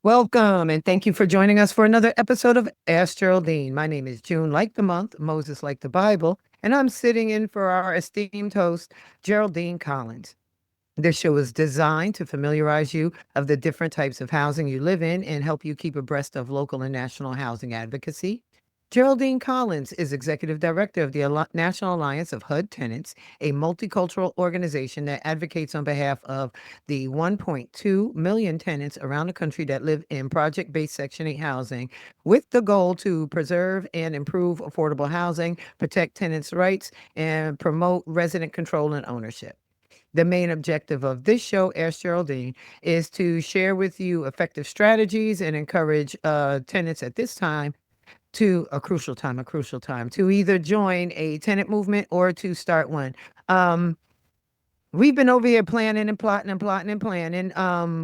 Welcome, and thank you for joining us for another episode of Ask Geraldine. My name is June, like the month, Moses, like the Bible, and I'm sitting in for our esteemed host, Geraldine Collins. This show is designed to familiarize you of the different types of housing you live in and help you keep abreast of local and national housing advocacy. Geraldine Collins is Executive Director of the National Alliance of HUD Tenants, a multicultural organization that advocates on behalf of the 1.2 million tenants around the country that live in project-based Section 8 housing, with the goal to preserve and improve affordable housing, protect tenants' rights, and promote resident control and ownership. The main objective of this show, Ask Geraldine, is to share with you effective strategies and encourage tenants at this time to a crucial time to either join a tenant movement or to start one. Um, we've been over here planning and plotting and plotting and planning.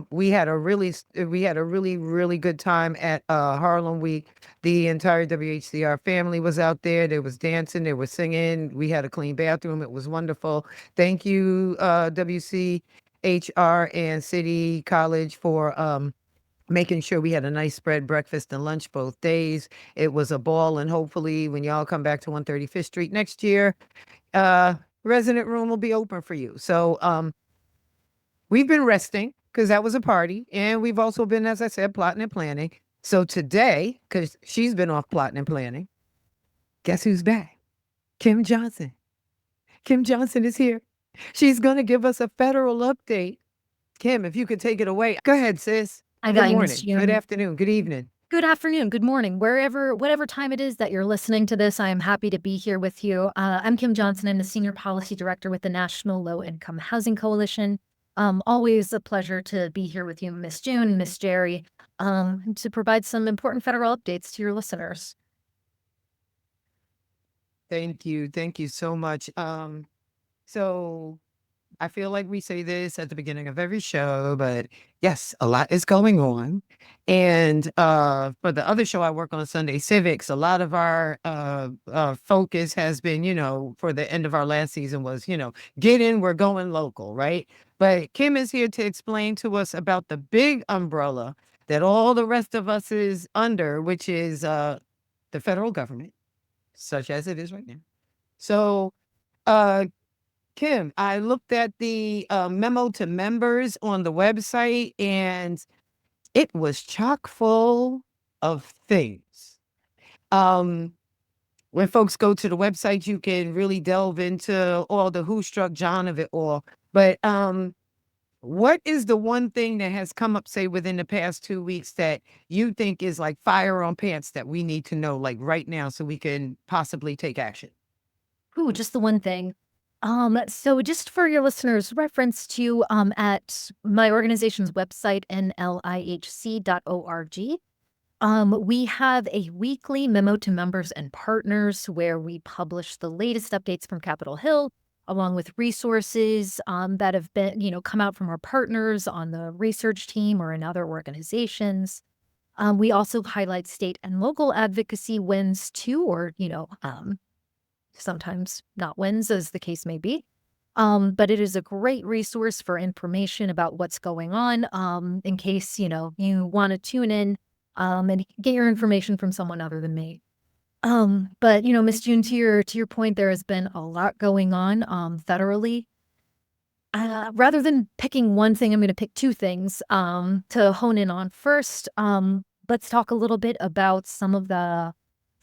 We had a really good time at Harlem Week. The entire WHCR family was out there. There was dancing, there was singing. We had a clean bathroom. It was wonderful. Thank you, WCHR and City College for making sure we had a nice spread breakfast and lunch both days. It was a ball, and hopefully when y'all come back to 135th Street next year, uh, resident room will be open for you. So we've been resting because that was a party, and we've also been, as I said, plotting and planning. So today, because she's been off plotting and planning, guess who's back? Kim Johnson. Kim Johnson is here. She's going to give us a federal update. Kim, if you could take it away. Go ahead, sis. I Good got you, Miss morning. Good June. afternoon. Good evening. Good afternoon, good morning, whatever time it is that you're listening to this, I am happy to be here with you. I'm Kim Johnson. I'm the Senior Policy Director with the National Low Income Housing Coalition. Always a pleasure to be here with you, Miss June, Miss Jerry, to provide some important federal updates to your listeners. Thank you. Thank you so much. So I feel like we say this at the beginning of every show, but yes, a lot is going on. And for the other show I work on, Sunday Civics, a lot of our focus has been, for the end of our last season was, get in, we're going local, right? But Kim is here to explain to us about the big umbrella that all the rest of us is under, which is the federal government, such as it is right now. So, uh, Kim, I looked at the memo to members on the website, and it was chock full of things. Um, when folks go to the website, you can really delve into all the who struck John of it all. But what is the one thing that has come up, say, within the past 2 weeks that you think is like fire on pants that we need to know, like right now, so we can possibly take action? Ooh, just the one thing. So just for your listeners' reference to at my organization's website, nlihc.org, we have a weekly memo to members and partners where we publish the latest updates from Capitol Hill, along with resources that have been, come out from our partners on the research team or in other organizations. We also highlight state and local advocacy wins too, or, sometimes not wins, as the case may be. But it is a great resource for information about what's going on in case, you want to tune in and get your information from someone other than me. But, Miss June, to your point, there has been a lot going on federally. Rather than picking one thing, I'm going to pick two things to hone in on. First, let's talk a little bit about some of the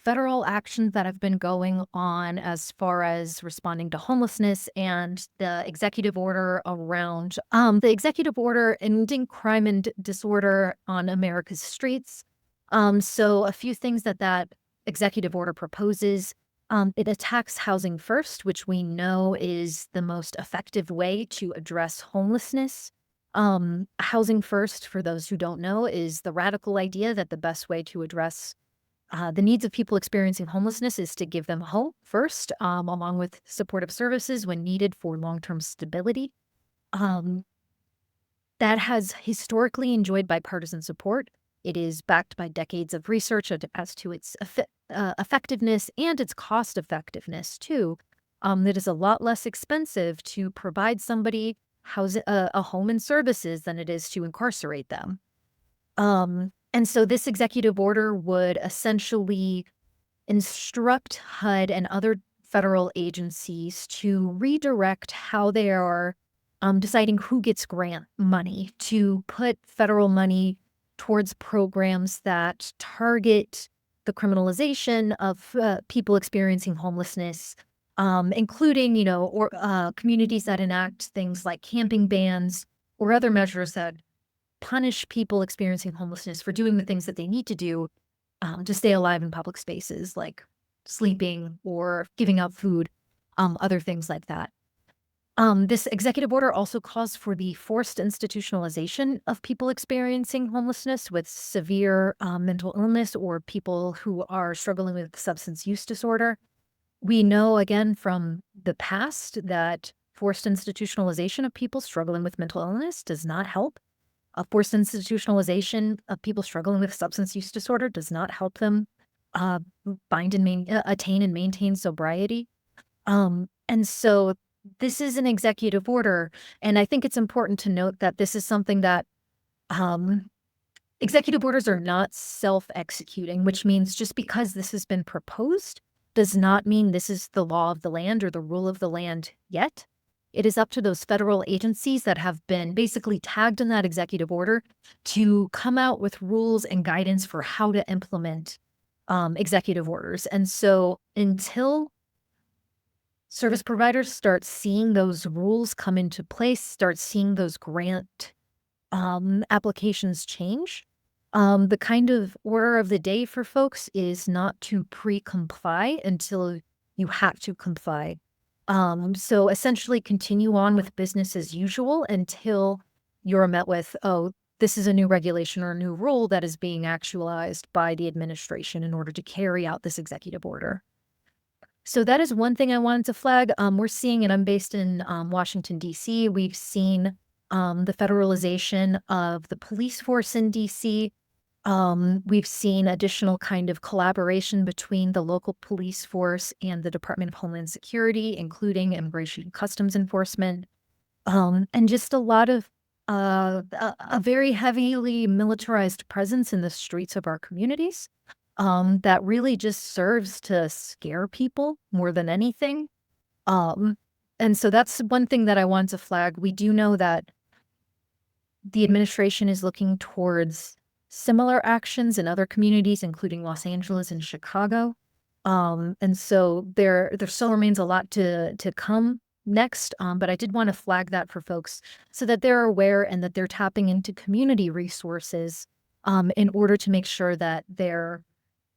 federal actions that have been going on as far as responding to homelessness and the executive order around the executive order ending crime and disorder on America's streets. So a few things that executive order proposes. It attacks housing first, which we know is the most effective way to address homelessness. Housing first, for those who don't know, is the radical idea that the best way to address the needs of people experiencing homelessness is to give them a home first, along with supportive services when needed for long-term stability. That has historically enjoyed bipartisan support. It is backed by decades of research as to its effectiveness and its cost effectiveness too. It is a lot less expensive to provide somebody a home and services than it is to incarcerate them. And so this executive order would essentially instruct HUD and other federal agencies to redirect how they are deciding who gets grant money, to put federal money towards programs that target the criminalization of people experiencing homelessness, including, or communities that enact things like camping bans or other measures that punish people experiencing homelessness for doing the things that they need to do to stay alive in public spaces, like sleeping or giving out food, other things like that. This executive order also calls for the forced institutionalization of people experiencing homelessness with severe mental illness or people who are struggling with substance use disorder. We know again from the past that forced institutionalization of people struggling with mental illness does not help. Forced institutionalization of people struggling with substance use disorder does not help them uh, attain and maintain sobriety. And so this is an executive order, and I think it's important to note that this is something that um, executive orders are not self-executing, which means just because this has been proposed does not mean this is the law of the land or the rule of the land yet. It is up to those federal agencies that have been basically tagged in that executive order to come out with rules and guidance for how to implement executive orders. And so until service providers start seeing those rules come into place, start seeing those grant applications change, the kind of order of the day for folks is not to pre-comply until you have to comply. So essentially continue on with business as usual until you're met with, oh, this is a new regulation or a new rule that is being actualized by the administration in order to carry out this executive order. So that is one thing I wanted to flag. We're seeing, and I'm based in Washington, D.C., we've seen the federalization of the police force in D.C. We've seen additional kind of collaboration between the local police force and the Department of Homeland Security, including Immigration and Customs Enforcement, and just a lot of a very heavily militarized presence in the streets of our communities that really just serves to scare people more than anything. Um, and so that's one thing that I want to flag. We do know that the administration is looking towards similar actions in other communities, including Los Angeles and Chicago. And so there still remains a lot to come next. But I did want to flag that for folks so that they're aware and that they're tapping into community resources in order to make sure that they're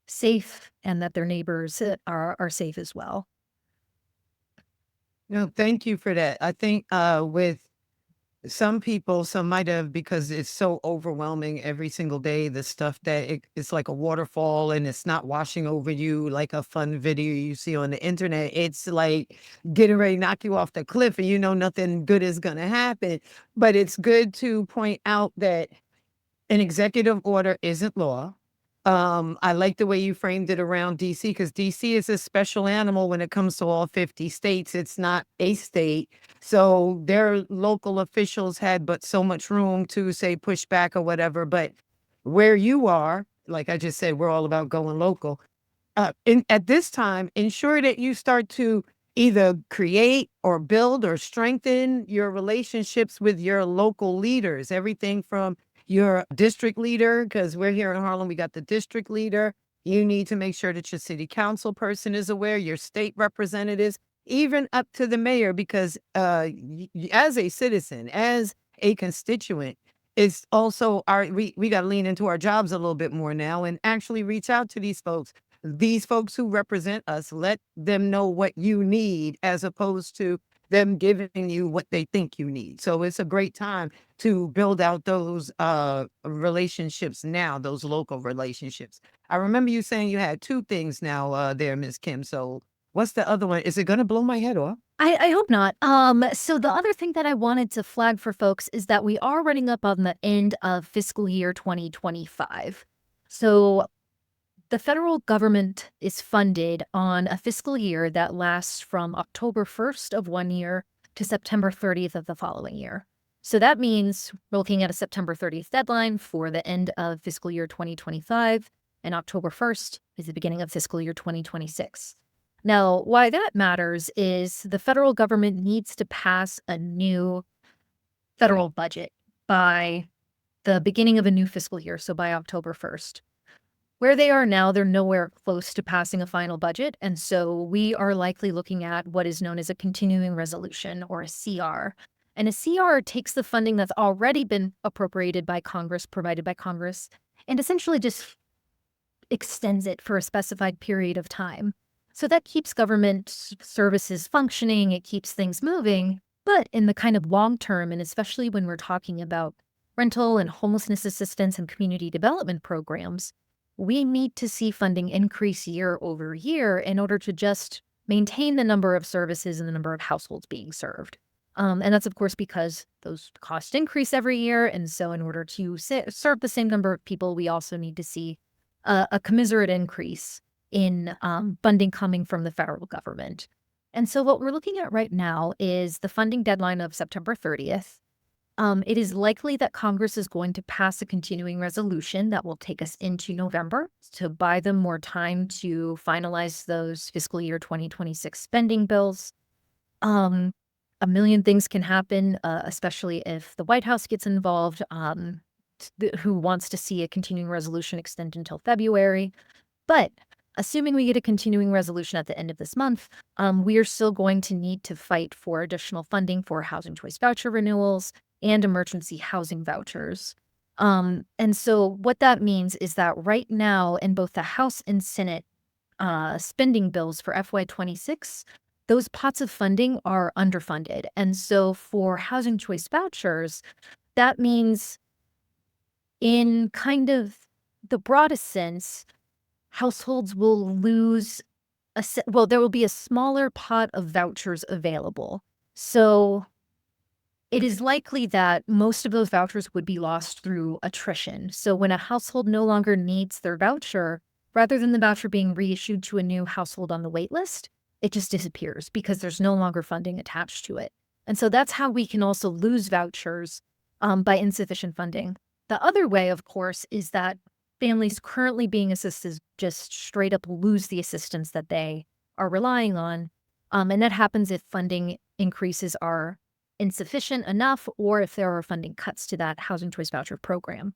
safe and that their neighbors are safe as well. No, thank you for that. I think with some people, some might have, because it's so overwhelming every single day, the stuff that it's like a waterfall and it's not washing over you like a fun video you see on the internet. It's like getting ready to knock you off the cliff and you know nothing good is going to happen. But it's good to point out that an executive order isn't law. I like the way you framed it around DC because DC is a special animal when it comes to all 50 states. It's not a state. So their local officials had but so much room to say push back or whatever. But where you are, like I just said, we're all about going local at this time, ensure that you start to either create or build or strengthen your relationships with your local leaders. Everything from your district leader, because we're here in Harlem, we got the district leader. You need to make sure that your city council person is aware, your state representatives, even up to the mayor, because as a citizen, as a constituent, it's also we got to lean into our jobs a little bit more now and actually reach out to these folks who represent us. Let them know what you need as opposed to them giving you what they think you need. So it's a great time to build out those relationships now, those local relationships. I remember you saying you had two things now there, Miss Kim. So what's the other one? Is it going to blow my head off? I hope not. So the other thing that I wanted to flag for folks is that we are running up on the end of fiscal year 2025. So the federal government is funded on a fiscal year that lasts from October 1st of one year to September 30th of the following year. So that means we're looking at a September 30th deadline for the end of fiscal year 2025, and October 1st is the beginning of fiscal year 2026. Now, why that matters is the federal government needs to pass a new federal budget by the beginning of a new fiscal year, so by October 1st. Where they are now, they're nowhere close to passing a final budget, and so we are likely looking at what is known as a continuing resolution, or a CR. And a CR takes the funding that's already been appropriated by Congress, provided by Congress, and essentially just extends it for a specified period of time. So that keeps government services functioning, it keeps things moving, but in the kind of long term, and especially when we're talking about rental and homelessness assistance and community development programs, we need to see funding increase year over year in order to just maintain the number of services and the number of households being served. And that's, of course, because those costs increase every year. And so, in order to serve the same number of people, we also need to see a commensurate increase in funding coming from the federal government. And so, what we're looking at right now is the funding deadline of September 30th. It is likely that Congress is going to pass a continuing resolution that will take us into November to buy them more time to finalize those fiscal year 2026 spending bills. Um, a million things can happen, especially if the White House gets involved, who wants to see a continuing resolution extend until February. But assuming we get a continuing resolution at the end of this month, we are still going to need to fight for additional funding for housing choice voucher renewals and emergency housing vouchers. And so what that means is that right now in both the House and Senate spending bills for FY26, those pots of funding are underfunded. And so for housing choice vouchers, that means in kind of the broadest sense, households will lose there will be a smaller pot of vouchers available. So it is likely that most of those vouchers would be lost through attrition. So when a household no longer needs their voucher, rather than the voucher being reissued to a new household on the wait list, it just disappears because there's no longer funding attached to it. And so that's how we can also lose vouchers by insufficient funding. The other way, of course, is that families currently being assisted just straight up lose the assistance that they are relying on. And that happens if funding increases are insufficient enough or if there are funding cuts to that housing choice voucher program.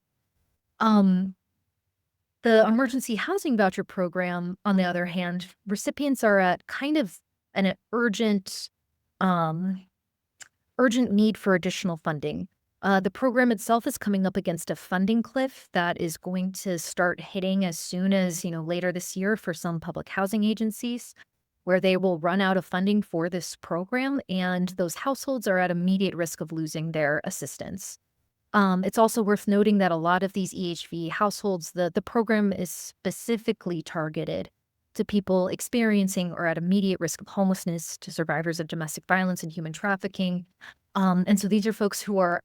The emergency housing voucher program, on the other hand, recipients are at kind of an um, urgent need for additional funding. The program itself is coming up against a funding cliff that is going to start hitting as soon as, later this year for some public housing agencies, where they will run out of funding for this program, and those households are at immediate risk of losing their assistance. It's also worth noting that a lot of these EHV households, the program is specifically targeted to people experiencing or at immediate risk of homelessness, to survivors of domestic violence and human trafficking. And so these are folks who are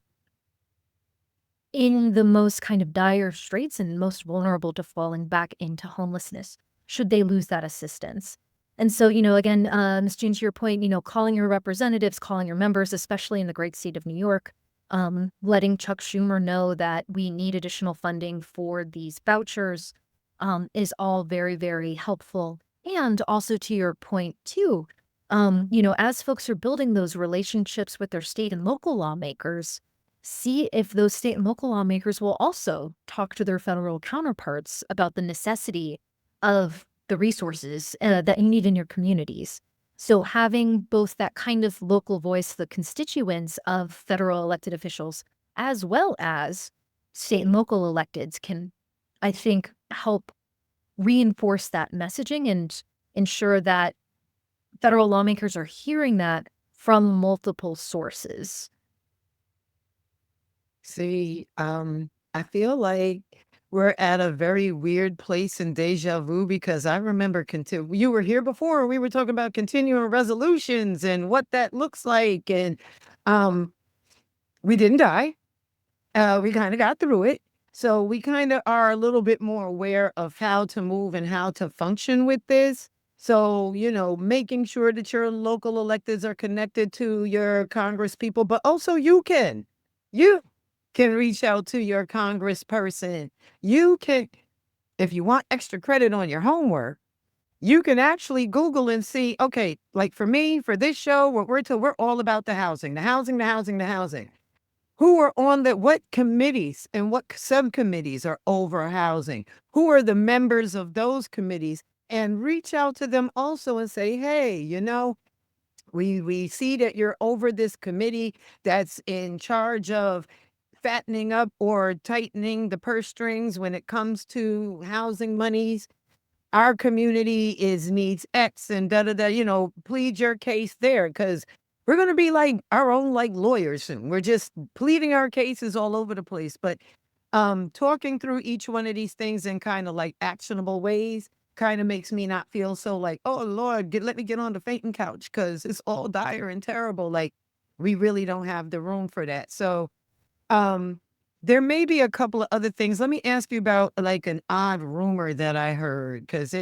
in the most kind of dire straits and most vulnerable to falling back into homelessness should they lose that assistance. And so, again, Ms. June, to your point, calling your representatives, calling your members, especially in the great state of New York, letting Chuck Schumer know that we need additional funding for these vouchers is all very, very helpful. And also to your point, too, as folks are building those relationships with their state and local lawmakers, see if those state and local lawmakers will also talk to their federal counterparts about the necessity of the resources that you need in your communities. So having both that kind of local voice, the constituents of federal elected officials, as well as state and local electeds can, I think, help reinforce that messaging and ensure that federal lawmakers are hearing that from multiple sources. See, I feel like we're at a very weird place in deja vu because I remember you were here before. We were talking about continuing resolutions and what that looks like, and um, we didn't die. We kind of got through it, so we kind of are a little bit more aware of how to move and how to function with this. So, making sure that your local electeds are connected to your Congress people, but also you can. You can reach out to your congressperson. You can, if you want extra credit on your homework, you can actually Google and see, okay, like for me, for this show, what we're all about the housing, the housing, the housing, the housing. Who are on the what committees and what subcommittees are over housing? Who are the members of those committees? And reach out to them also and say, hey, we see that you're over this committee that's in charge of fattening up or tightening the purse strings when it comes to housing monies. Our community is needs X and da da da, plead your case there because we're going to be like our own like lawyers soon. We're just pleading our cases all over the place. But talking through each one of these things in kind of like actionable ways kind of makes me not feel so like, oh Lord, let me get on the fainting couch because it's all dire and terrible. Like we really don't have the room for that. So um, there may be a couple of other things. Let me ask you about like an odd rumor that I heard because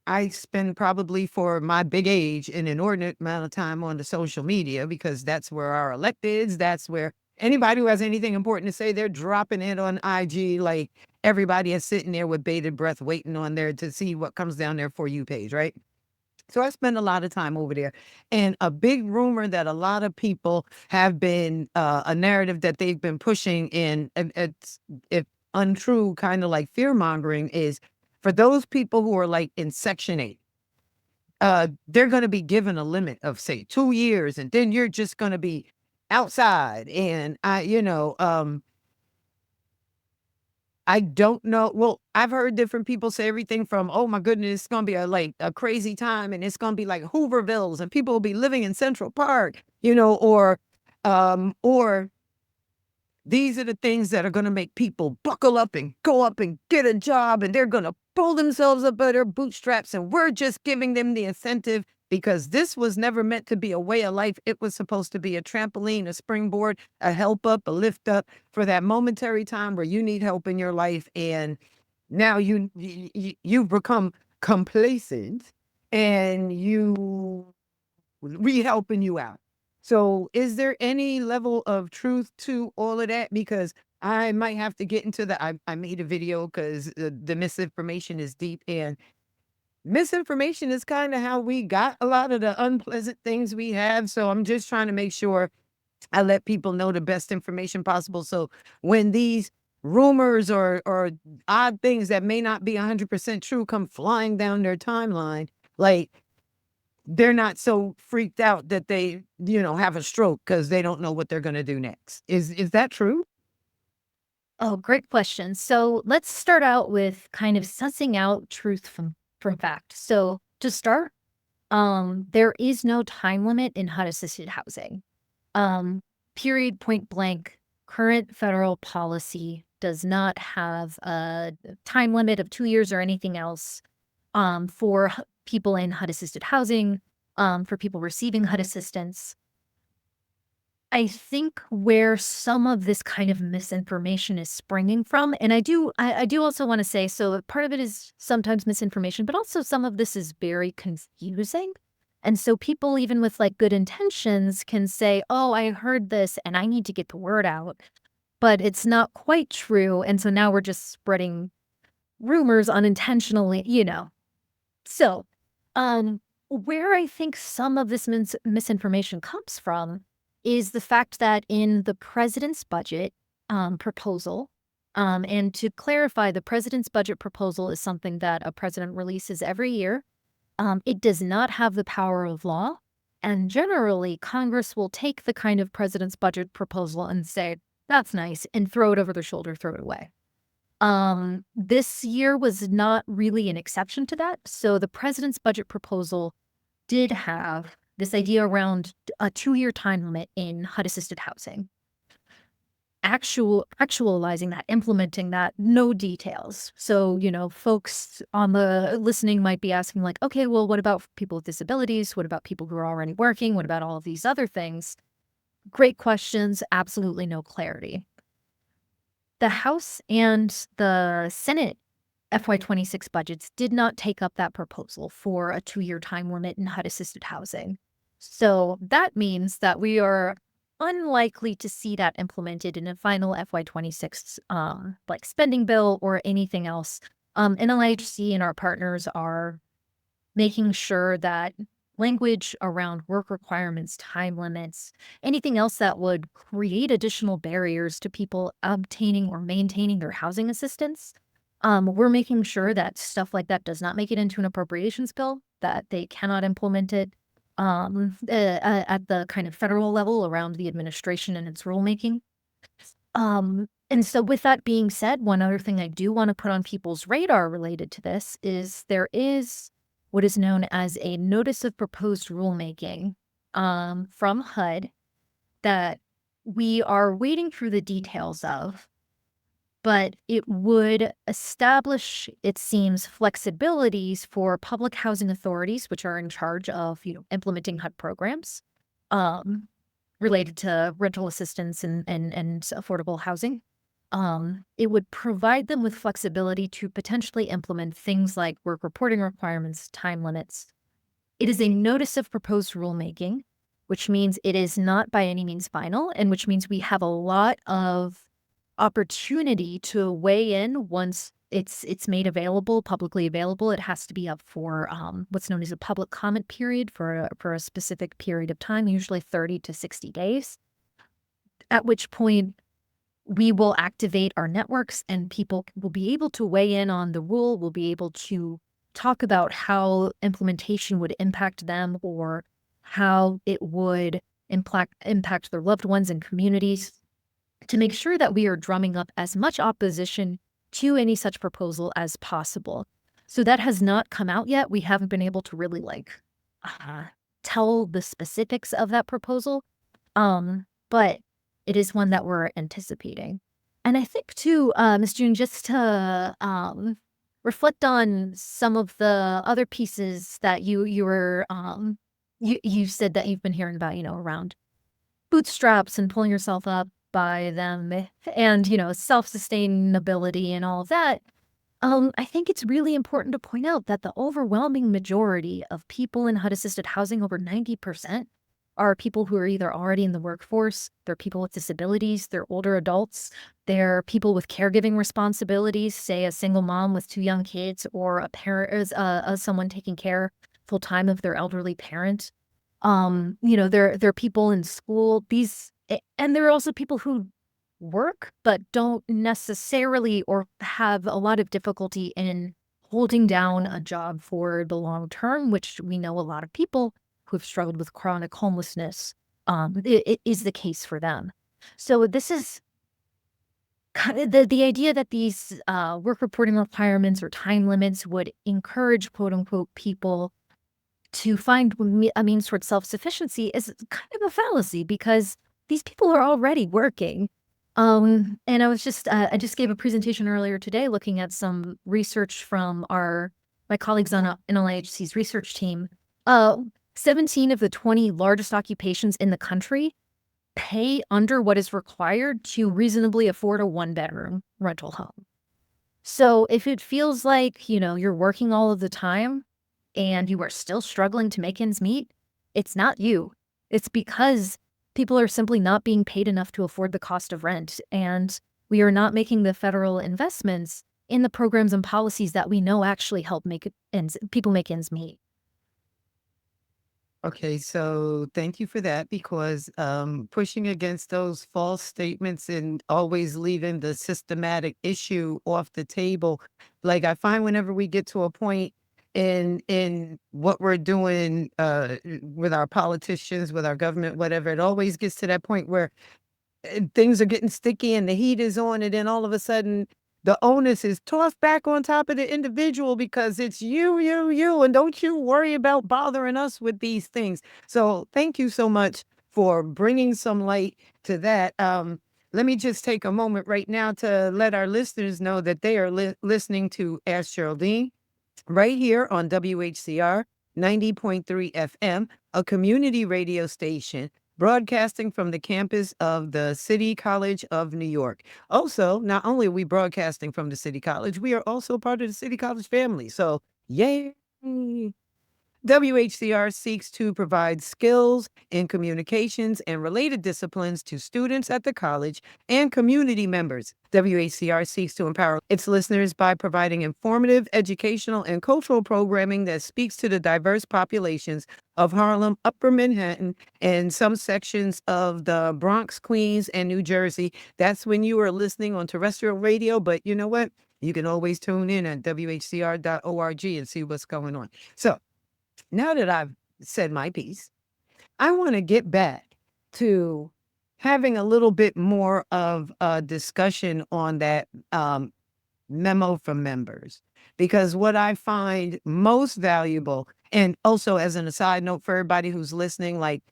I spend probably for my big age an inordinate amount of time on the social media because that's where our electeds, that's where anybody who has anything important to say, they're dropping it on IG. Like everybody is sitting there with bated breath, waiting on there to see what comes down their For You page, right? So I spend a lot of time over there. And a big rumor that a lot of people have been a narrative that they've been pushing in it's if untrue, kind of like fear mongering is for those people who are like in Section 8, they're gonna be given a limit of say 2 years, and then you're just gonna be outside. And I don't know. Well, I've heard different people say everything from, "Oh my goodness, it's gonna be a crazy time, and it's gonna be like Hoovervilles, and people will be living in Central Park," or these are the things that are gonna make people buckle up and go up and get a job, and they're gonna pull themselves up by their bootstraps, and we're just giving them the incentive because this was never meant to be a way of life. It was supposed to be a trampoline, a springboard, a help up, a lift up for that momentary time where you need help in your life, and now you've become complacent, and we helping you out. So is there any level of truth to all of that? Because I might have to get into I made a video because the misinformation is deep, and misinformation is kind of how we got a lot of the unpleasant things we have. So I'm just trying to make sure I let people know the best information possible. So when these rumors or odd things that may not be 100% true come flying down their timeline, like they're not so freaked out that they, have a stroke because they don't know what they're going to do next. Is that true? Oh, great question. So let's start out with kind of sussing out truth from fact. So to start, there is no time limit in HUD assisted housing. Period, point blank. Current federal policy does not have a time limit of 2 years or anything else for people in HUD assisted housing, for people receiving HUD assistance. I think where some of this kind of misinformation is springing from, and I do also want to say, so part of it is sometimes misinformation, but also some of this is very confusing. And so people, even with like good intentions, can say, oh, I heard this and I need to get the word out, but it's not quite true. And so now we're just spreading rumors unintentionally. So, where I think some of this misinformation comes from is the fact that in the president's budget proposal, and to clarify, the president's budget proposal is something that a president releases every year. It does not have the power of law. And generally, Congress will take the kind of president's budget proposal and say, that's nice, and throw it over their shoulder, throw it away. This year was not really an exception to that. So the president's budget proposal did have this idea around a 2-year time limit in HUD-assisted housing. Actualizing that, implementing that, no details. So, folks on the listening might be asking like, okay, well, what about people with disabilities? What about people who are already working? What about all of these other things? Great questions, absolutely no clarity. The House and the Senate FY26 budgets did not take up that proposal for a 2-year time limit in HUD-assisted housing. So that means that we are unlikely to see that implemented in a final FY26 like spending bill or anything else. NLHC and our partners are making sure that language around work requirements, time limits, anything else that would create additional barriers to people obtaining or maintaining their housing assistance. We're making sure that stuff like that does not make it into an appropriations bill, that they cannot implement it at the kind of federal level around the administration and its rulemaking. And so with that being said, one other thing I do want to put on people's radar related to this is there is what is known as a notice of proposed rulemaking from HUD that we are waiting through the details of, but it would establish, it seems, flexibilities for public housing authorities, which are in charge of, implementing HUD programs related to rental assistance and affordable housing. It would provide them with flexibility to potentially implement things like work reporting requirements, time limits. It is a notice of proposed rulemaking, which means it is not by any means final, and which means we have a lot of opportunity to weigh in once it's made available, publicly available. It has to be up for what's known as a public comment period for a specific period of time, usually 30 to 60 days, at which point we will activate our networks and people will be able to weigh in on the rule, will be able to talk about how implementation would impact them or how it would impact their loved ones and communities, to make sure that we are drumming up as much opposition to any such proposal as possible. So that has not come out yet. We haven't been able to really uh, tell the specifics of that proposal. But it is one that we're anticipating. And I think too, Ms. June, just to reflect on some of the other pieces that you said that you've been hearing about, around bootstraps and pulling yourself up by them and, self-sustainability and all of that. I think it's really important to point out that the overwhelming majority of people in HUD-assisted housing, over 90%, are people who are either already in the workforce, they're people with disabilities, they're older adults, they're people with caregiving responsibilities, say a single mom with 2 young kids or a parent, someone taking care full-time of their elderly parent. There are people in school, and there are also people who work, but don't necessarily or have a lot of difficulty in holding down a job for the long term, which we know a lot of people who have struggled with chronic homelessness, it is the case for them. So this is kind of the idea that these work reporting requirements or time limits would encourage, quote unquote, people to find a means towards self-sufficiency is kind of a fallacy because these people are already working. And I just gave a presentation earlier today looking at some research from my colleagues on NLHC's research team. 17 of the 20 largest occupations in the country pay under what is required to reasonably afford a 1-bedroom rental home. So if it feels like, you're working all of the time and you are still struggling to make ends meet, it's not you. It's because people are simply not being paid enough to afford the cost of rent, and we are not making the federal investments in the programs and policies that we know actually help people make ends meet. Okay, so thank you for that because pushing against those false statements and always leaving the systematic issue off the table. Like I find whenever we get to a point in what we're doing with our politicians, with our government, whatever, it always gets to that point where things are getting sticky and the heat is on, and then all of a sudden the onus is tossed back on top of the individual because it's you, and don't you worry about bothering us with these things. So thank you so much for bringing some light to that. Let me just take a moment right now to let our listeners know that they are listening to Ask Geraldine right here on WHCR 90.3 FM, a community radio station broadcasting from the campus of the City College of New York. Also, not only are we broadcasting from the City College, we are also part of the City College family. So, yay! WHCR seeks to provide skills in communications and related disciplines to students at the college and community members. WHCR seeks to empower its listeners by providing informative, educational, and cultural programming that speaks to the diverse populations of Harlem, Upper Manhattan, and some sections of the Bronx, Queens, and New Jersey. That's when you are listening on terrestrial radio, but you know what? You can always tune in at WHCR.org and see what's going on. So, now that I've said my piece, I want to get back to having a little bit more of a discussion on that memo from members. Because what I find most valuable, and also as an aside note for everybody who's listening, like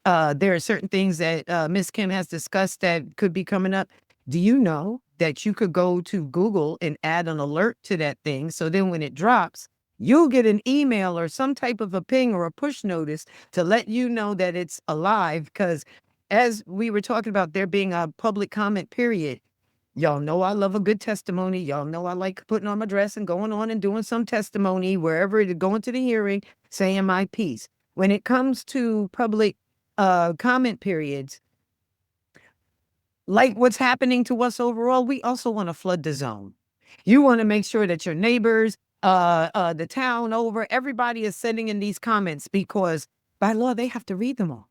there are certain things that Miss Kim has discussed that could be coming up. Do you know that you could go to Google and add an alert to that thing? So then when it drops, you'll get an email or some type of a ping or a push notice to let you know that it's alive. Because as we were talking about there being a public comment period, y'all know I love a good testimony. Y'all know I like putting on my dress and going on and doing some testimony wherever it going to the hearing, saying my piece. When it comes to public comment periods, like what's happening to us overall, we also want to flood the zone. You want to make sure that your neighbors, the town over, everybody is sending in these comments because by law, they have to read them all.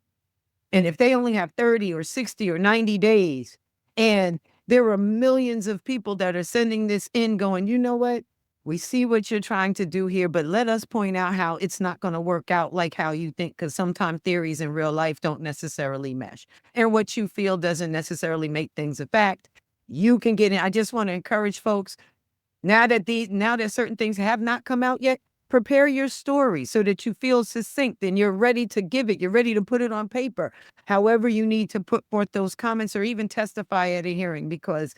And if they only have 30 or 60 or 90 days, and there are millions of people that are sending this in going, you know what? We see what you're trying to do here, but let us point out how it's not going to work out like how you think, because sometimes theories in real life don't necessarily mesh. And what you feel doesn't necessarily make things a fact. You can get in. I just want to encourage folks now that certain things have not come out yet, prepare your story so that you feel succinct and you're ready to give it. You're ready to put it on paper. However, you need to put forth those comments or even testify at a hearing because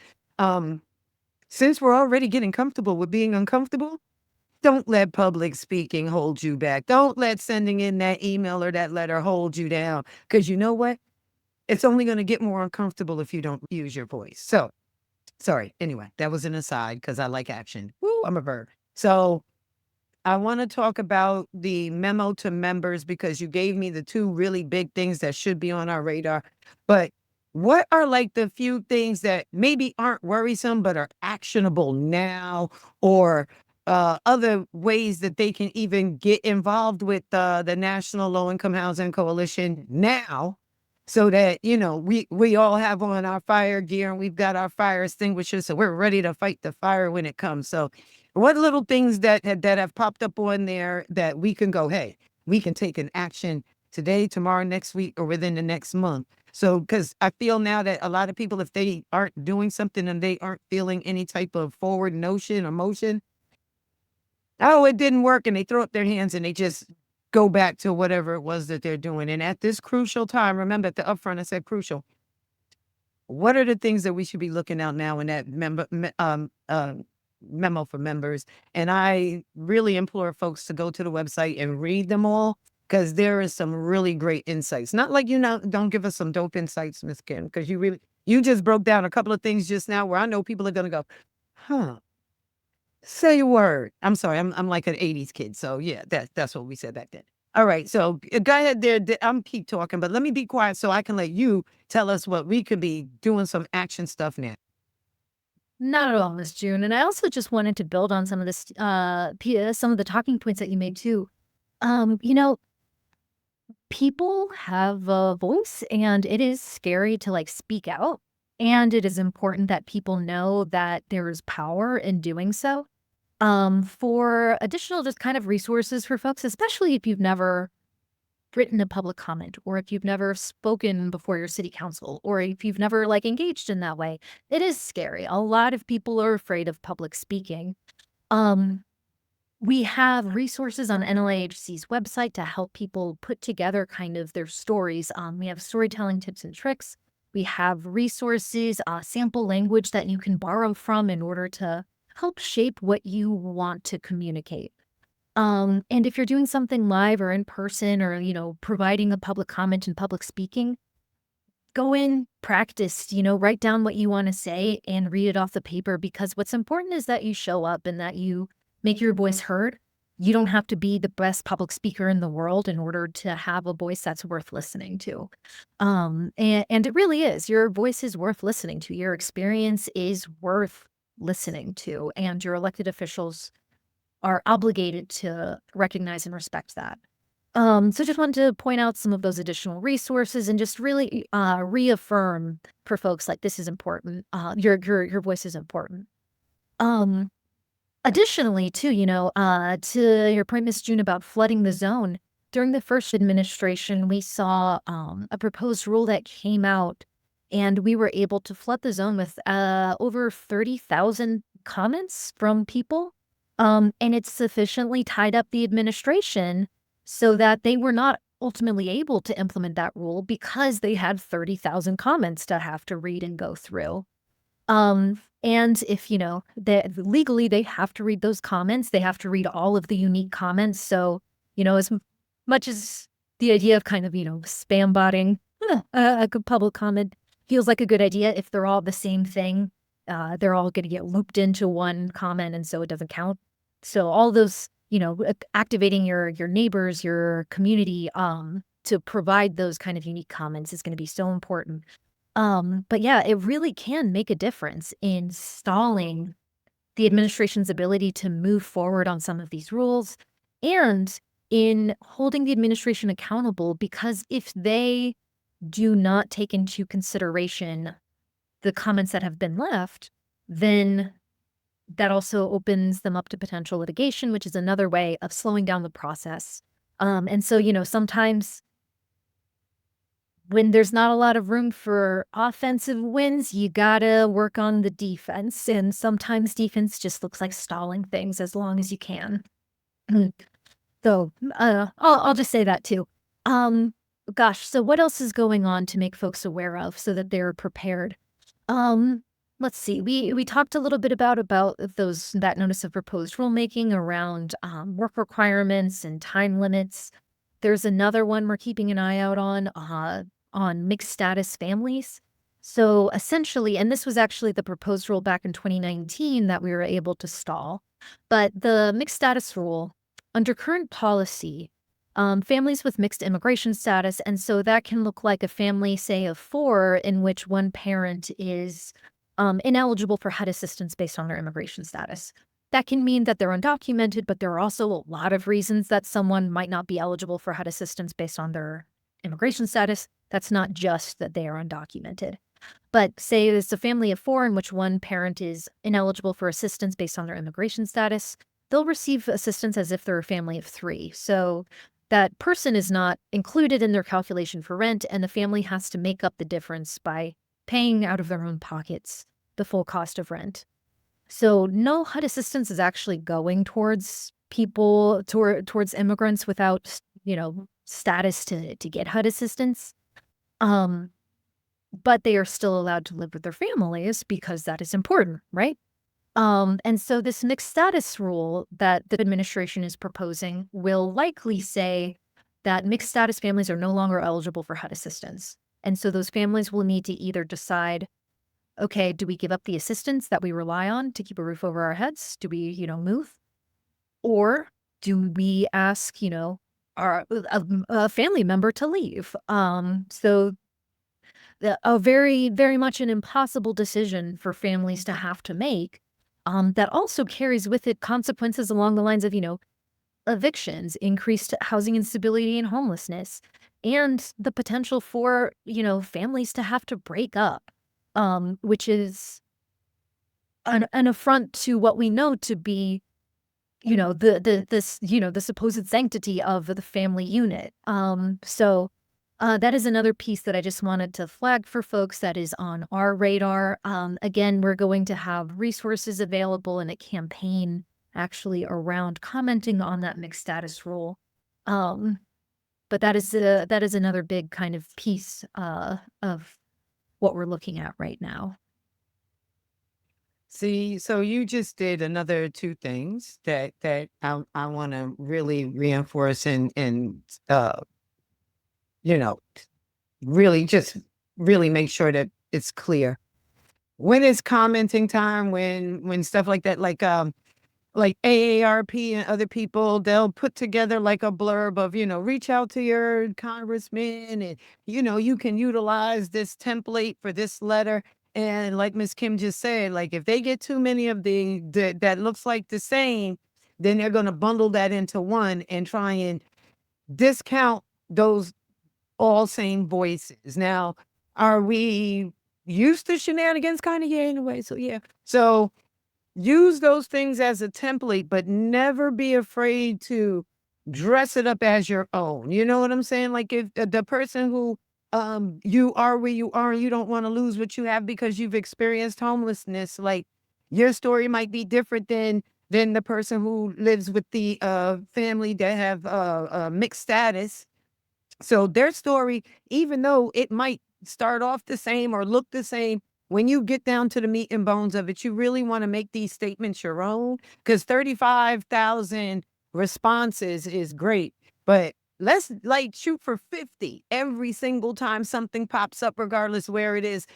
since we're already getting comfortable with being uncomfortable, don't let public speaking hold you back. Don't let sending in that email or that letter hold you down. Because you know what? It's only going to get more uncomfortable if you don't use your voice. So, sorry. Anyway, that was an aside because I like action. Woo, I'm a verb. So, I want to talk about the memo to members because you gave me the two really big things that should be on our radar. But what are like the few things that maybe aren't worrisome but are actionable now, or other ways that they can even get involved with the National Low Income Housing Coalition now? So that, we all have on our fire gear and we've got our fire extinguishers. So we're ready to fight the fire when it comes. So what little things that have popped up on there that we can go, hey, we can take an action today, tomorrow, next week, or within the next month. So, because I feel now that a lot of people, if they aren't doing something and they aren't feeling any type of forward notion or motion, oh, it didn't work, and they throw up their hands and they just go back to whatever it was that they're doing. And at this crucial time, remember at the upfront, I said crucial. What are the things that we should be looking out now in that memo for members? And I really implore folks to go to the website and read them all because there is some really great insights. Not like don't give us some dope insights, Miss Kim, because you just broke down a couple of things just now where I know people are gonna go, huh. Say a word. I'm sorry, I'm like an 80s kid, so yeah, that's what we said back then. All right, so go ahead there. I'm keep talking, but let me be quiet so I can let you tell us what we could be doing some action stuff now. Not at all, Miss June. And I also just wanted to build on some of this, some of the talking points that you made too. You know, people have a voice, and it is scary to like speak out. And it is important that people know that there is power in doing so. For additional just kind of resources for folks, especially if you've never written a public comment, or if you've never spoken before your city council, or if you've never like engaged in that way, it is scary. A lot of people are afraid of public speaking. We have resources on NLAHC's website to help people put together kind of their stories. We have storytelling tips and tricks. We have resources, sample language that you can borrow from in order to help shape what you want to communicate. And if you're doing something live or in person, or, providing a public comment and public speaking, go in, practice, write down what you want to say and read it off the paper, because what's important is that you show up and that you make your voice heard. You don't have to be the best public speaker in the world in order to have a voice that's worth listening to. And it really is. Your voice is worth listening to. Your experience is worth listening to, and your elected officials are obligated to recognize and respect that. So just wanted to point out some of those additional resources and just really reaffirm for folks like this is important. Your voice is important. Um, Additionally, too, to your point, Miss June, about flooding the zone, during the first administration, we saw a proposed rule that came out, and we were able to flood the zone with over 30,000 comments from people. And it sufficiently tied up the administration so that they were not ultimately able to implement that rule because they had 30,000 comments to have to read and go through. And if, that legally they have to read those comments, they have to read all of the unique comments. So, as much as the idea of kind of, spam botting a good public comment feels like a good idea, if they're all the same thing, they're all going to get looped into one comment. And so it doesn't count. So all those, activating your neighbors, your community, to provide those kind of unique comments is going to be so important. But yeah, it really can make a difference in stalling the administration's ability to move forward on some of these rules and in holding the administration accountable, because if they do not take into consideration the comments that have been left, then that also opens them up to potential litigation, which is another way of slowing down the process. And so, sometimes when there's not a lot of room for offensive wins, you gotta work on the defense, and sometimes defense just looks like stalling things as long as you can. So, I'll just say that too. Um, Gosh, so what else is going on to make folks aware of so that they're prepared? Um, let's see. We talked a little bit about that notice of proposed rulemaking around work requirements and time limits. There's another one we're keeping an eye out on mixed status families. So essentially, and this was actually the proposed rule back in 2019 that we were able to stall, but the mixed status rule under current policy, families with mixed immigration status, and so that can look like a family, say, of 4 in which one parent is ineligible for HUD assistance based on their immigration status. That can mean that they're undocumented, but there are also a lot of reasons that someone might not be eligible for HUD assistance based on their immigration status. That's not just that they are undocumented. But say it's a family of 4 in which one parent is ineligible for assistance based on their immigration status, they'll receive assistance as if they're a family of 3. So that person is not included in their calculation for rent, and the family has to make up the difference by paying out of their own pockets the full cost of rent. So no HUD assistance is actually going towards people, towards immigrants without, status to get HUD assistance. But they are still allowed to live with their families because that is important, right? And so this mixed status rule that the administration is proposing will likely say that mixed status families are no longer eligible for HUD assistance. And so those families will need to either decide, okay, do we give up the assistance that we rely on to keep a roof over our heads? Do we, move? Or do we ask, a family member to leave? So a very, very much an impossible decision for families to have to make, that also carries with it consequences along the lines of, evictions, increased housing instability and homelessness, and the potential for, families to have to break up, which is an affront to what we know to be, the supposed sanctity of the family unit. So that is another piece that I just wanted to flag for folks that is on our radar. Again, we're going to have resources available in a campaign actually around commenting on that mixed status rule. But that is another big kind of piece of what we're looking at right now. See, so you just did another 2 things that I wanna really reinforce and, you know, really just really make sure that it's clear. When is commenting time? When stuff like that, like AARP and other people, they'll put together like a blurb of, reach out to your congressman and, you can utilize this template for this letter. And like Miss Kim just said, like if they get too many of that looks like the same, then they're going to bundle that into one and try and discount those all same voices. Now, are we used to shenanigans kind of? Yeah, in a way. So yeah. So use those things as a template, but never be afraid to dress it up as your own. You know what I'm saying? Like if the person who you are where you are and you don't want to lose what you have because you've experienced homelessness, like your story might be different than the person who lives with the family that have mixed status. So their story, even though it might start off the same or look the same, when you get down to the meat and bones of it, you really want to make these statements your own because 35,000 responses is great. But let's like shoot for 50 every single time something pops up, regardless where it is.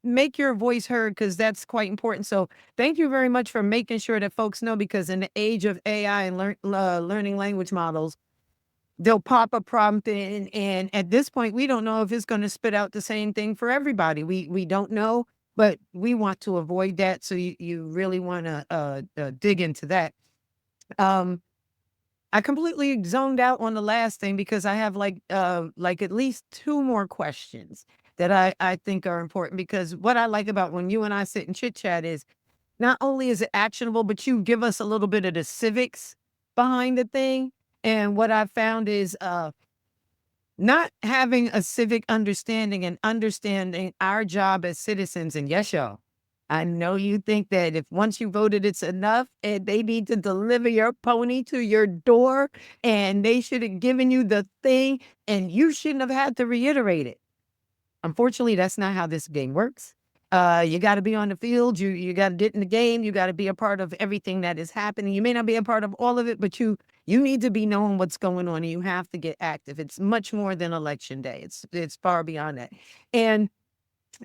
Make your voice heard because that's quite important. So thank you very much for making sure that folks know because in the age of AI and learning language models, they'll pop a prompt in, and at this point, we don't know if it's gonna spit out the same thing for everybody. We don't know, but we want to avoid that, so you really wanna, dig into that. Um, I completely zoned out on the last thing because I have, like, at least 2 more questions that I think are important because what I like about when you and I sit and chit chat is not only is it actionable, but you give us a little bit of the civics behind the thing, and what I found is, not having a civic understanding and understanding our job as citizens, and yes, y'all, I know you think that if once you voted, it's enough, and they need to deliver your pony to your door, and they should have given you the thing, and you shouldn't have had to reiterate it. Unfortunately, that's not how this game works. You got to be on the field. You got to get in the game. You got to be a part of everything that is happening. You may not be a part of all of it, but you need to be knowing what's going on, and you have to get active. It's much more than election day. It's far beyond that. And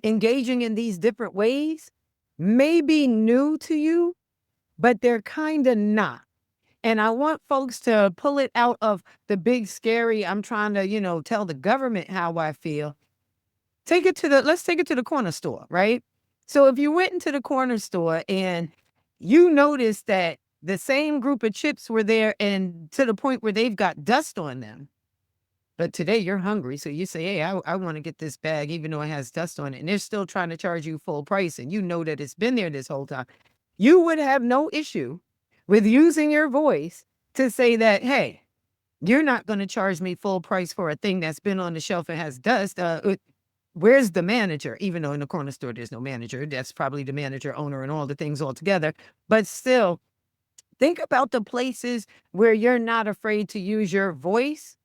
engaging in these different ways may be new to you, but they're kind of not. And I want folks to pull it out of the big scary. I'm trying to, tell the government how I feel. Let's take it to the corner store, right? So if you went into the corner store and you noticed that the same group of chips were there and to the point where they've got dust on them, but today you're hungry. So you say, hey, I want to get this bag, even though it has dust on it. And they're still trying to charge you full price. And you know that it's been there this whole time. You would have no issue with using your voice to say that, hey, you're not going to charge me full price for a thing that's been on the shelf and has dust. Where's the manager? Even though in the corner store there's no manager, that's probably the manager, owner, and all the things all together. But still, think about the places where you're not afraid to use your voice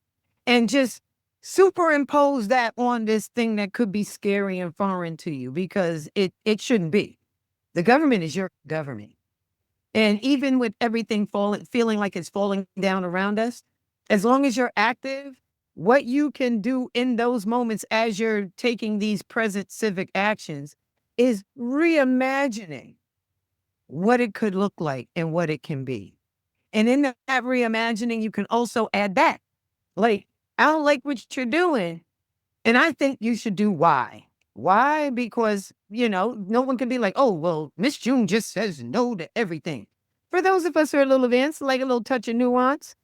and just superimpose that on this thing that could be scary and foreign to you because it shouldn't be. The government is your government. And even with everything feeling like it's falling down around us, as long as you're active, what you can do in those moments as you're taking these present civic actions is reimagining what it could look like and what it can be. And in that reimagining, you can also add that. Like, I don't like what you're doing. And I think you should do why. Why? Because, no one can be like, oh, well, Miss June just says no to everything. For those of us who are a little advanced, like a little touch of nuance,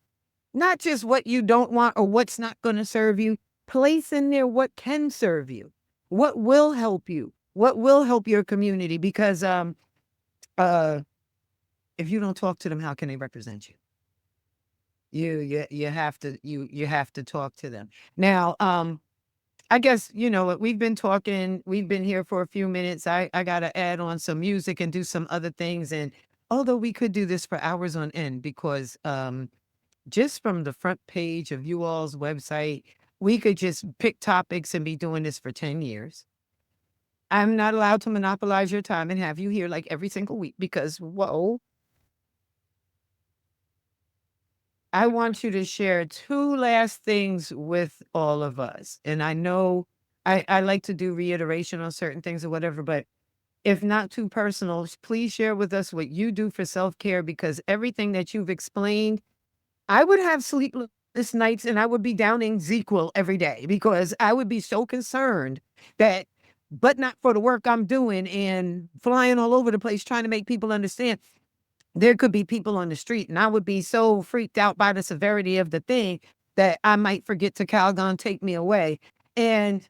not just what you don't want or what's not going to serve you, place in there what can serve you, what will help you, what will help your community. Because uh, if you don't talk to them, how can they represent you? You have to you have to talk to them. Now, I guess, we've been talking, we've been here for a few minutes. I got to add on some music and do some other things. And although we could do this for hours on end, because just from the front page of you all's website, we could just pick topics and be doing this for 10 years. I'm not allowed to monopolize your time and have you here like every single week because, whoa, I want you to share two last things with all of us. And I know I like to do reiteration on certain things or whatever, but if not too personal, please share with us what you do for self-care, because everything that you've explained, I would have sleepless nights and I would be downing ZzzQuil every day because I would be so concerned that, but not for the work I'm doing and flying all over the place trying to make people understand. There could be people on the street and I would be so freaked out by the severity of the thing that I might forget to Calgon take me away. And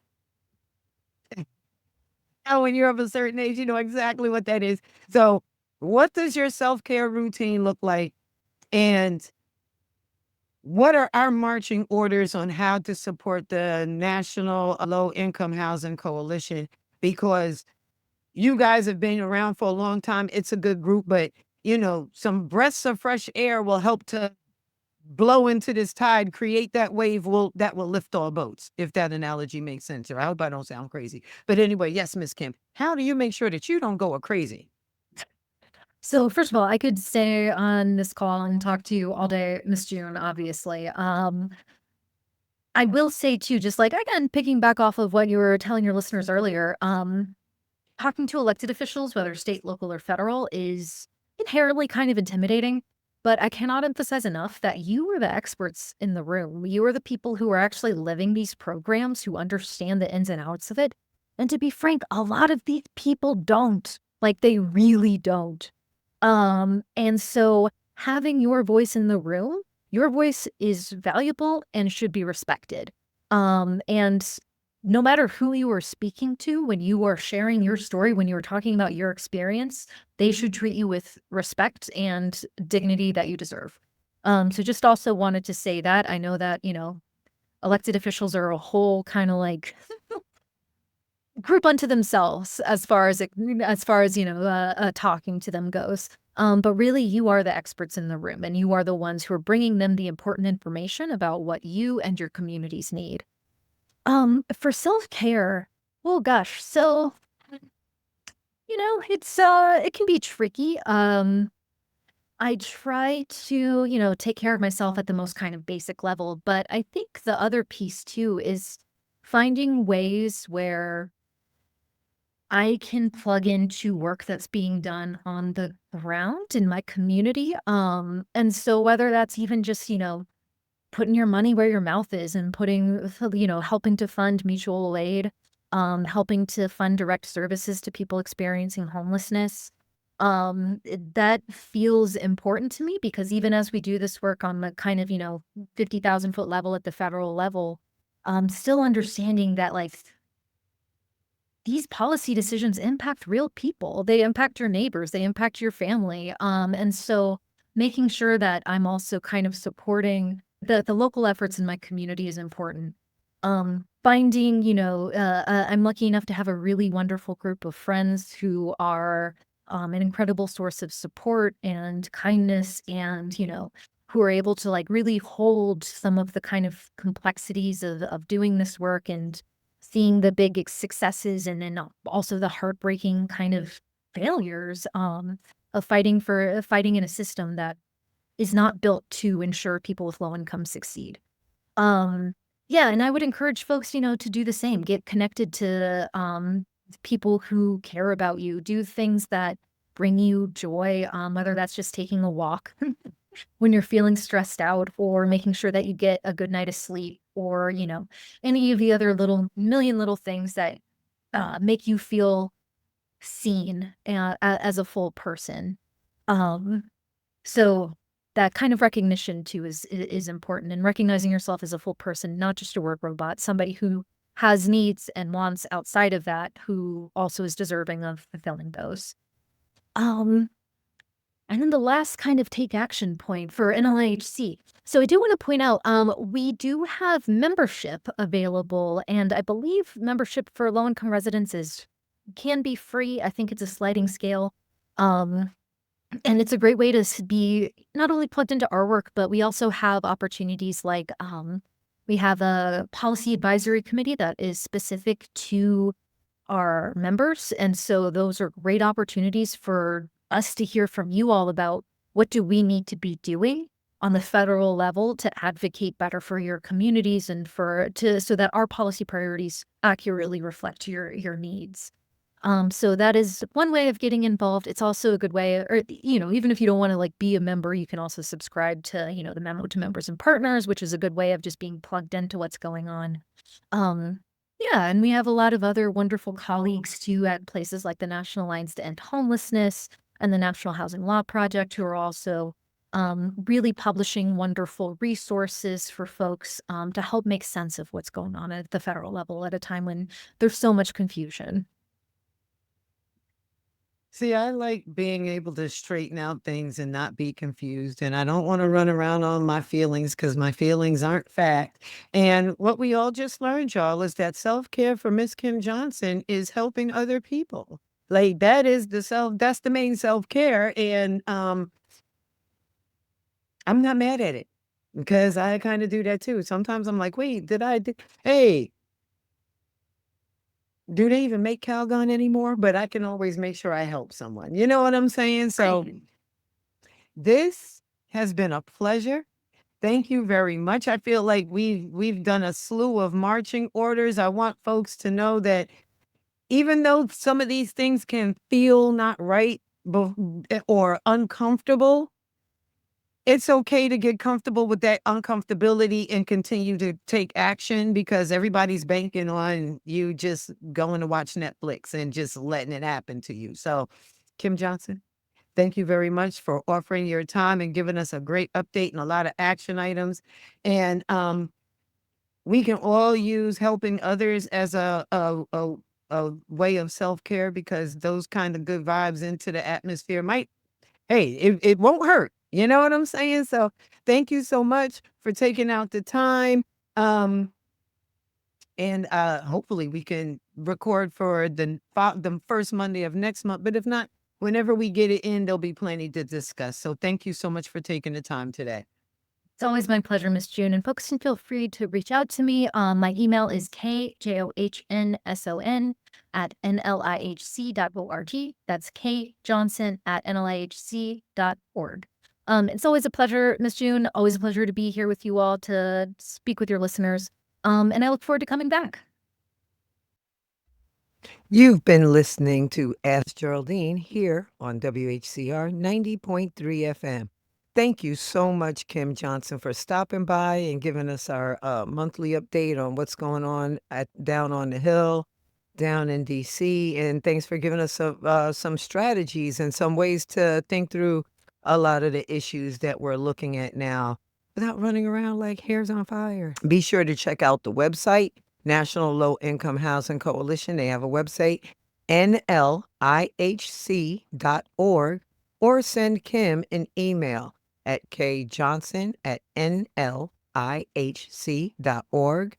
now when you're of a certain age, you know exactly what that is. So what does your self-care routine look like? And what are our marching orders on how to support the National Low Income Housing Coalition? Because you guys have been around for a long time. It's a good group, but you know, some breaths of fresh air will help to blow into this tide, create that wave that will lift all boats, if that analogy makes sense. Or I hope I don't sound crazy. But anyway, yes, Miss Kim, how do you make sure that you don't go a crazy? So first of all, I could stay on this call and talk to you all day, Miss June, obviously. I will say too, just like again, picking back off of what you were telling your listeners earlier, talking to elected officials, whether state, local, or federal, is inherently kind of intimidating. But I cannot emphasize enough that you are the experts in the room. You are the people who are actually living these programs, who understand the ins and outs of it. And to be frank, a lot of these people don't. Like, they really don't. And so having your voice in the room, your voice is valuable and should be respected. And no matter who you are speaking to, when you are sharing your story, when you are talking about your experience, they should treat you with respect and dignity that you deserve. So just also wanted to say that. I know that, elected officials are a whole kind of like group unto themselves as far as, talking to them goes. But really, you are the experts in the room, and you are the ones who are bringing them the important information about what you and your communities need. For self-care, oh gosh, so, it can be tricky. I try to, take care of myself at the most kind of basic level, but I think the other piece too is finding ways where I can plug into work that's being done on the ground in my community. And so whether that's even just, putting your money where your mouth is and helping to fund mutual aid, helping to fund direct services to people experiencing homelessness. That feels important to me because even as we do this work on the kind of, 50,000-foot level at the federal level, still understanding that like these policy decisions impact real people. They impact your neighbors, they impact your family. And so making sure that I'm also kind of supporting the local efforts in my community is important. Finding, I'm lucky enough to have a really wonderful group of friends who are an incredible source of support and kindness and, who are able to like really hold some of the kind of complexities of doing this work and seeing the big successes and then also the heartbreaking kind of failures of fighting in a system that is not built to ensure people with low income succeed. Um, yeah, and I would encourage folks, to do the same. Get connected to people who care about you. Do things that bring you joy, whether that's just taking a walk when you're feeling stressed out or making sure that you get a good night of sleep or, any of the other little million little things that make you feel seen as a full person. Um, so that kind of recognition too is important, and recognizing yourself as a full person, not just a work robot, somebody who has needs and wants outside of that, who also is deserving of fulfilling those. Um, and then the last kind of take action point for NLHC. So I do want to point out, we do have membership available, and I believe membership for low income residents can be free. I think it's a sliding scale. Um, and it's a great way to be not only plugged into our work, but we also have opportunities like we have a policy advisory committee that is specific to our members. And so those are great opportunities for us to hear from you all about what do we need to be doing on the federal level to advocate better for your communities and so that our policy priorities accurately reflect your needs. So that is one way of getting involved. It's also a good way, or, even if you don't want to like be a member, you can also subscribe to, the memo to members and partners, which is a good way of just being plugged into what's going on. Um, yeah, and we have a lot of other wonderful colleagues too at places like the National Alliance to End Homelessness and the National Housing Law Project, who are also really publishing wonderful resources for folks to help make sense of what's going on at the federal level at a time when there's so much confusion. See, I like being able to straighten out things and not be confused. And I don't want to run around on my feelings because my feelings aren't fact. And what we all just learned, y'all, is that self care for Miss Kim Johnson is helping other people. Like that is that's the main self care. And I'm not mad at it because I kind of do that too. Sometimes I'm like, wait, hey, do they even make Calgon anymore? But I can always make sure I help someone. You know what I'm saying? So Right. this has been a pleasure. Thank you very much. I feel like we've done a slew of marching orders. I want folks to know that even though some of these things can feel not right or uncomfortable, it's okay to get comfortable with that uncomfortability and continue to take action because everybody's banking on you just going to watch Netflix and just letting it happen to you. So, Kim Johnson, thank you very much for offering your time and giving us a great update and a lot of action items. And we can all use helping others as a way of self-care because those kind of good vibes into the atmosphere might, hey, it won't hurt. You know what I'm saying? So thank you so much for taking out the time. Um, and hopefully we can record for the first Monday of next month. But if not, whenever we get it in, there'll be plenty to discuss. So thank you so much for taking the time today. It's always my pleasure, Miss June. And folks can feel free to reach out to me. My email is kjohnson@nlihc.org. That's kjohnson@nlihc.org. It's always a pleasure, Miss June. Always a pleasure to be here with you all to speak with your listeners. And I look forward to coming back. You've been listening to Ask Geraldine here on WHCR 90.3 FM. Thank you so much, Kim Johnson, for stopping by and giving us our monthly update on what's going on down on the Hill, down in DC. And thanks for giving us some strategies and some ways to think through a lot of the issues that we're looking at now without running around like hairs on fire. Be sure to check out the website, National Low Income Housing Coalition. They have a website, nlihc.org, or send Kim an email at kjohnson@nlihc.org.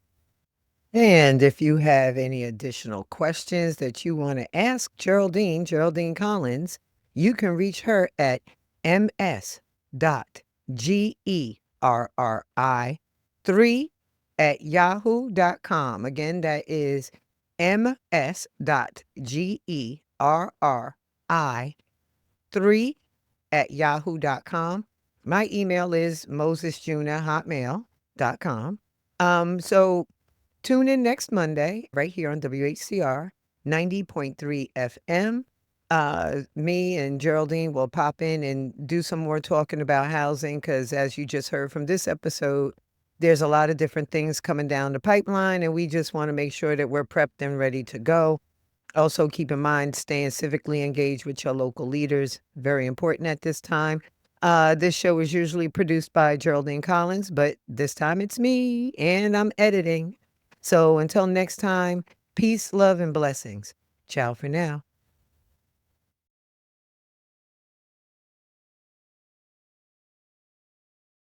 And if you have any additional questions that you want to ask Geraldine Collins, you can reach her at ms.gerri3@yahoo.com. Again, that is ms.gerri3@yahoo.com. My email is mosesjuna@hotmail.com. So tune in next Monday right here on WHCR 90.3 FM. Me and Geraldine will pop in and do some more talking about housing because, as you just heard from this episode, there's a lot of different things coming down the pipeline, and we just want to make sure that we're prepped and ready to go. Also, keep in mind staying civically engaged with your local leaders. Very important at this time. This show is usually produced by Geraldine Collins, but this time it's me and I'm editing. So until next time, peace, love, and blessings. Ciao for now.